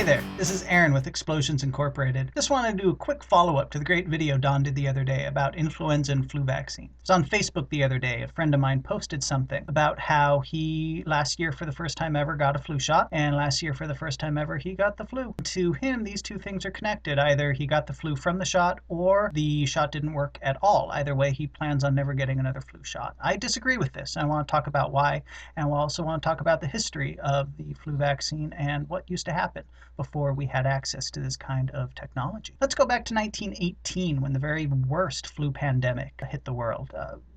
Hey there, this is Aaron with Explosions Incorporated. Just wanted to do a quick follow-up to the great video Don did the other day about influenza and flu vaccines. It was on Facebook the other day. A friend of mine posted something about how he last year for the first time ever got a flu shot, and last year for the first time ever he got the flu. To him, these two things are connected. Either he got the flu from the shot or the shot didn't work at all. Either way, he plans on never getting another flu shot. I disagree with this. I want to talk about why, and we'll also want to talk about the history of the flu vaccine and what used to happen before we had access to this kind of technology. Let's go back to 1918 when the very worst flu pandemic hit the world.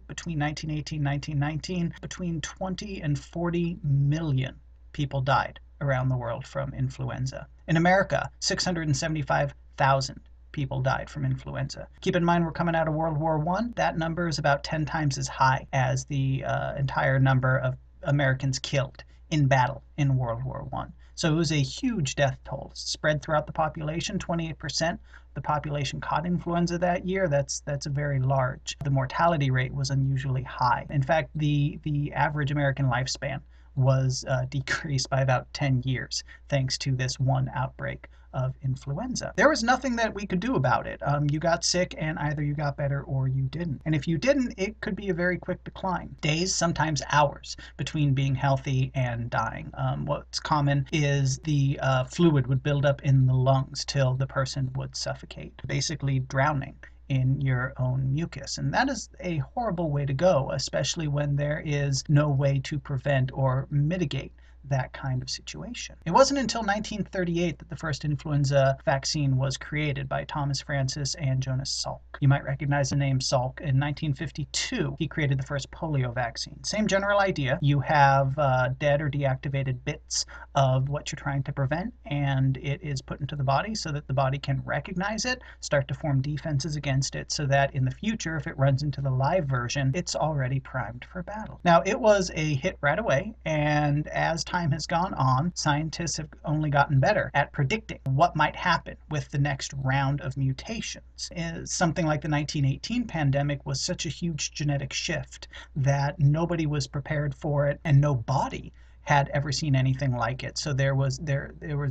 Between 1918 and 1919, between 20 and 40 million people died around the world from influenza. In America, 675,000 people died from influenza. Keep in mind we're coming out of World War I. That number is about 10 times as high as the entire number of Americans killed in battle in World War I. So it was a huge death toll spread throughout the population. 28% of the population caught influenza that year. That's a very large. The mortality rate was unusually high. In fact, the average American lifespan was decreased by about 10 years thanks to this one outbreak of influenza. There was nothing that we could do about it. You got sick and either you got better or you didn't. And if you didn't, it could be a very quick decline. Days, sometimes hours, between being healthy and dying. What's common is the fluid would build up in the lungs till the person would suffocate, basically drowning in your own mucus. And that is a horrible way to go, especially when there is no way to prevent or mitigate that kind of situation. It wasn't until 1938 that the first influenza vaccine was created by Thomas Francis and Jonas Salk. You might recognize the name Salk. In 1952, he created the first polio vaccine. Same general idea. You have dead or deactivated bits of what you're trying to prevent, and it is put into the body so that the body can recognize it, start to form defenses against it, so that in the future, if it runs into the live version, it's already primed for battle. Now, it was a hit right away, and as time has gone on, scientists have only gotten better at predicting what might happen with the next round of mutations. Something like the 1918 pandemic was such a huge genetic shift that nobody was prepared for it, and no body had ever seen anything like it. So there was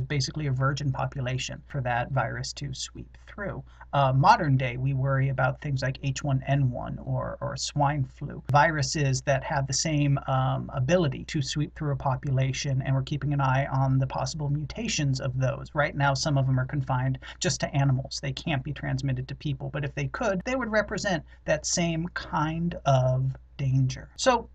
basically a virgin population for that virus to sweep through. Modern day, we worry about things like H1N1 or swine flu, viruses that have the same ability to sweep through a population, and we're keeping an eye on the possible mutations of those. Right now, some of them are confined just to animals. They can't be transmitted to people, but if they could, they would represent that same kind of danger. So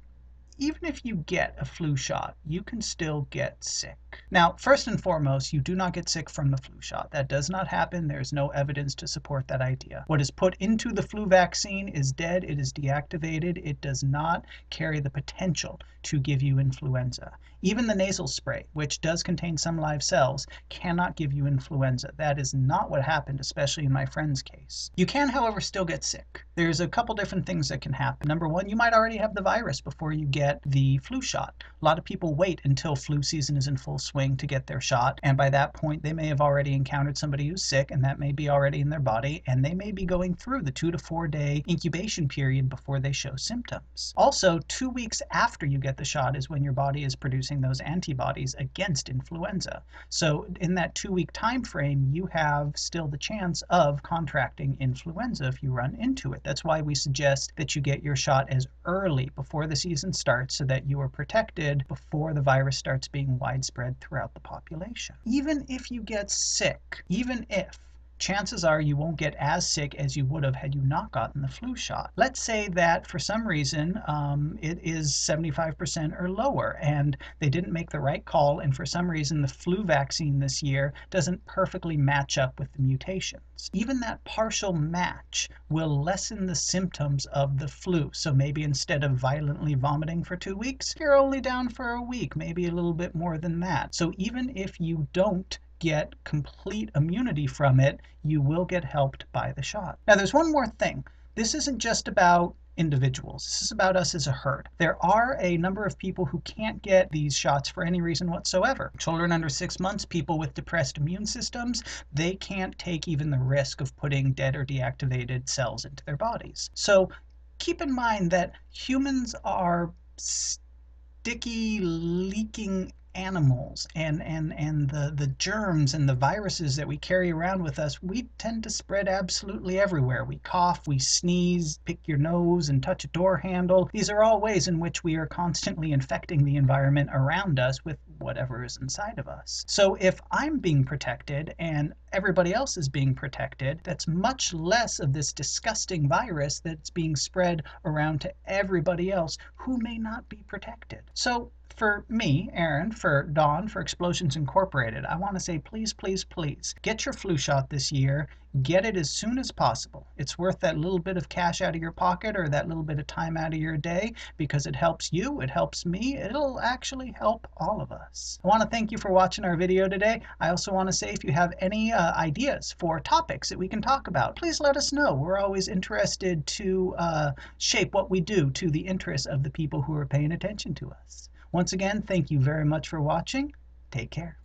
even if you get a flu shot, you can still get sick. Now, first and foremost, you do not get sick from the flu shot. That does not happen. There's no evidence to support that idea. What is put into the flu vaccine is dead. It is deactivated. It does not carry the potential to give you influenza. Even the nasal spray, which does contain some live cells, cannot give you influenza. That is not what happened, especially in my friend's case. You can, however, still get sick. There's a couple different things that can happen. Number one, you might already have the virus before you get the flu shot. A lot of people wait until flu season is in full swing to get their shot, and by that point they may have already encountered somebody who's sick, and that may be already in their body, and they may be going through the 2 to 4 day incubation period before they show symptoms. Also, 2 weeks after you get the shot is when your body is producing those antibodies against influenza. So in that 2-week time frame, you have still the chance of contracting influenza if you run into it. That's why we suggest that you get your shot as early before the season starts so that you are protected before the virus starts being widespread throughout the population. Even if you get sick, chances are you won't get as sick as you would have had you not gotten the flu shot. Let's say that for some reason it is 75% or lower, and they didn't make the right call, and for some reason the flu vaccine this year doesn't perfectly match up with the mutations. Even that partial match will lessen the symptoms of the flu. So maybe instead of violently vomiting for 2 weeks, you're only down for a week, maybe a little bit more than that. So even if you don't get complete immunity from it, you will get helped by the shot. Now, there's one more thing. This isn't just about individuals. This is about us as a herd. There are a number of people who can't get these shots for any reason whatsoever. Children under 6 months, people with depressed immune systems, they can't take even the risk of putting dead or deactivated cells into their bodies. So keep in mind that humans are sticky, leaking animals and the germs and the viruses that we carry around with us, we tend to spread absolutely everywhere. We cough, we sneeze, pick your nose and touch a door handle. These are all ways in which we are constantly infecting the environment around us with whatever is inside of us. So if I'm being protected and everybody else is being protected, that's much less of this disgusting virus that's being spread around to everybody else who may not be protected. So for me, Aaron, for Dawn, for Explosions Incorporated, I want to say please, please, please get your flu shot this year. Get it as soon as possible. It's worth that little bit of cash out of your pocket or that little bit of time out of your day because it helps you, it helps me, it'll actually help all of us. I want to thank you for watching our video today. I also want to say if you have any ideas for topics that we can talk about, please let us know. We're always interested to shape what we do to the interests of the people who are paying attention to us. Once again, thank you very much for watching. Take care.